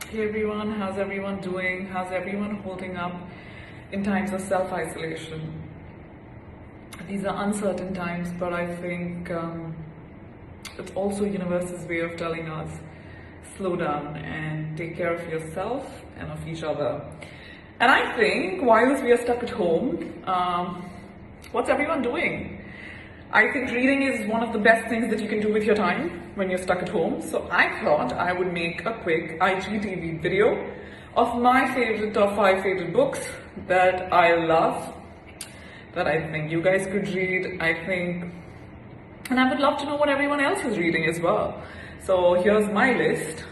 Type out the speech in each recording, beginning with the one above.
Hey everyone, how's everyone doing? How's everyone holding up in times of self-isolation? These are uncertain times, but I think it's also universe's way of telling us slow down and take care of yourself and of each other. And I think whilst we are stuck at home, what's everyone doing? I think reading is one of the best things that you can do with your time when you're stuck at home. So I thought I would make a quick IGTV video of my favorite top 5 favorite books that I love, that I think you guys could read, and I would love to know what everyone else is reading as well. So here's my list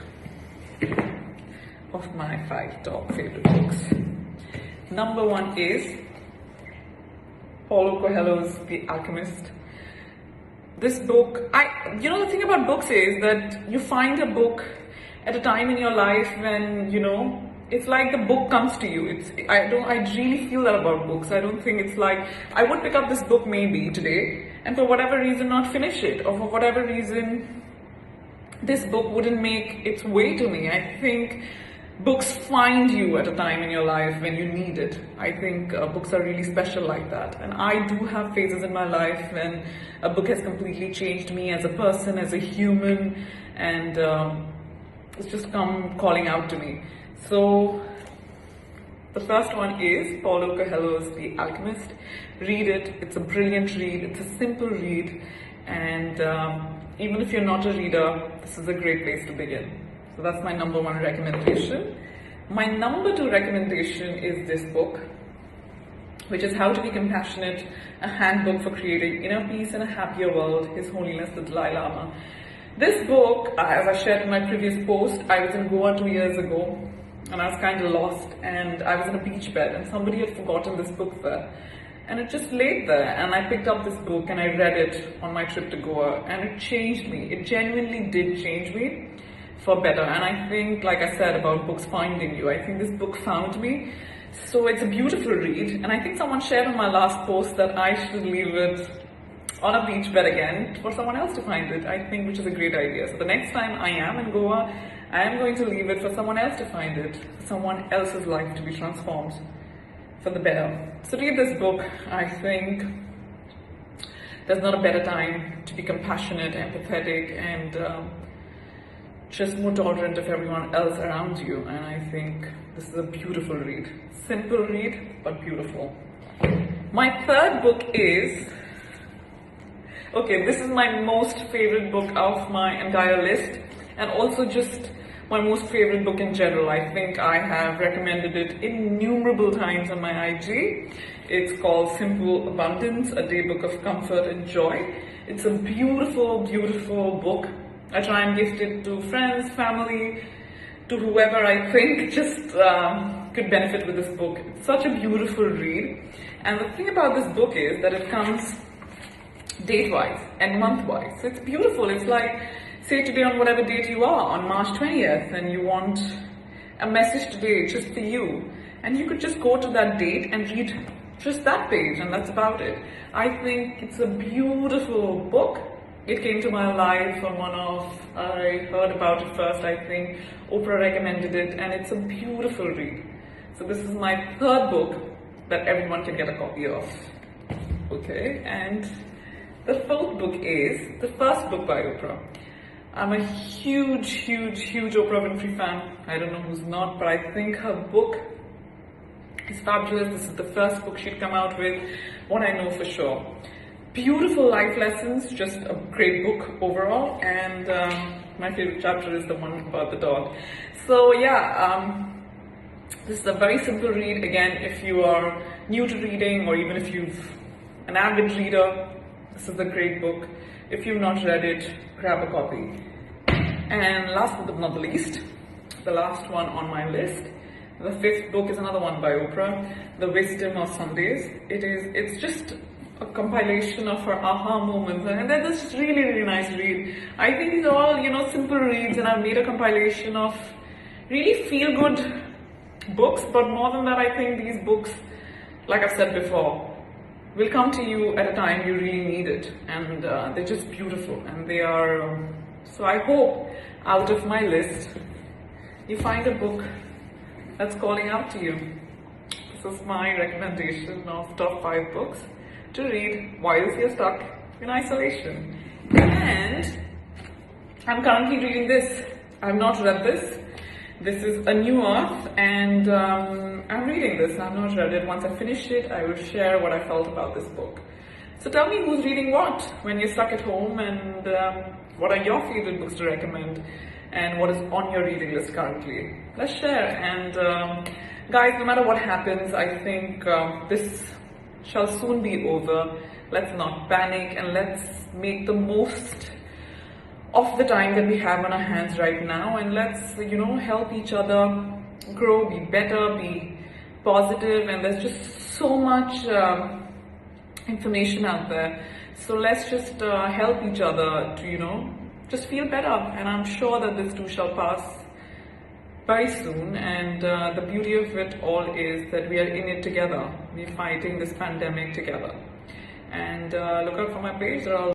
of my 5 top favorite books. Number 1 is Paulo Coelho's The Alchemist. This book, the thing about books is that you find a book at a time in your life when, it's like the book comes to you. I really feel that about books. I don't think it's like, I would pick up this book maybe today and for whatever reason not finish it, or for whatever reason this book wouldn't make its way to me. I think books find you at a time in your life when you need it. I think books are really special like that. And I do have phases in my life when a book has completely changed me as a person, as a human, and it's just come calling out to me. So the first one is Paulo Coelho's The Alchemist. Read it. It's a brilliant read. It's a simple read. And even if you're not a reader, this is a great place to begin. So that's my number 1 recommendation. My number 2 recommendation is this book, which is How to Be Compassionate, a handbook for creating inner peace in a happier world, His Holiness the Dalai Lama. This book, as I shared in my previous post, I was in Goa 2 years ago and I was kind of lost, and I was in a beach bed and somebody had forgotten this book there. And it just laid there, and I picked up this book and I read it on my trip to Goa, and it changed me. It genuinely did change me for better. And I think, like I said about books finding you, I think this book found me. So it's a beautiful read, and I think someone shared on my last post that I should leave it on a beach bed again for someone else to find it, I think, which is a great idea. So the next time I am in Goa, I am going to leave it for someone else to find it, for someone else's life to be transformed for the better. So read this book. I think there's not a better time to be compassionate, empathetic, and just more tolerant of everyone else around you. And I think this is a beautiful read. Simple read, but beautiful. My third book is, this is my most favorite book of my entire list, and also just my most favorite book in general. I think I have recommended it innumerable times on my IG. It's called Simple Abundance, a Daybook of Comfort and Joy. It's a beautiful, beautiful book. I try and gift it to friends, family, to whoever I think just could benefit with this book. It's such a beautiful read. And the thing about this book is that it comes date-wise and month-wise. So it's beautiful. It's like, say today on whatever date you are, on March 20th, and you want a message today just for you. And you could just go to that date and read just that page, and that's about it. I think it's a beautiful book. It came to my life from I heard about it first, I think. Oprah recommended it, and it's a beautiful read. So this is my third book that everyone can get a copy of. Okay, and the fourth book is the first book by Oprah. I'm a huge, huge, huge Oprah Winfrey fan. I don't know who's not, but I think her book is fabulous. This is the first book she'd come out with, what I know for sure. Beautiful life lessons, just a great book overall, and my favorite chapter is the one about the dog. So this is a very simple read. Again, if you are new to reading, or even if you're an avid reader, this is a great book. If you've not read it, grab a copy. And last but not the least, the last one on my list, the 5th book is another one by Oprah, The Wisdom of Sundays. It's just a compilation of her aha moments, and that's just really, really nice read. I think these are all, simple reads, and I've made a compilation of really feel-good books, but more than that, I think these books, like I've said before, will come to you at a time you really need it, and they're just beautiful, and they are, so I hope out of my list you find a book that's calling out to you. This is my recommendation of top 5 books to read whilst you're stuck in isolation. And I'm currently reading this. I've not read this. This is A New Earth, and I'm reading this. I've not read it. Once I finish it, I will share what I felt about this book. So tell me who's reading what when you're stuck at home, and what are your favorite books to recommend, and what is on your reading list currently. Let's share. And guys, no matter what happens, I think this shall soon be over. Let's not panic, and let's make the most of the time that we have on our hands right now, and let's help each other grow, be better, be positive. And there's just so much information out there, so let's just help each other to just feel better. And I'm sure that this too shall pass very soon. And the beauty of it all is that we are in it together. We're fighting this pandemic together. And look out for my page. There are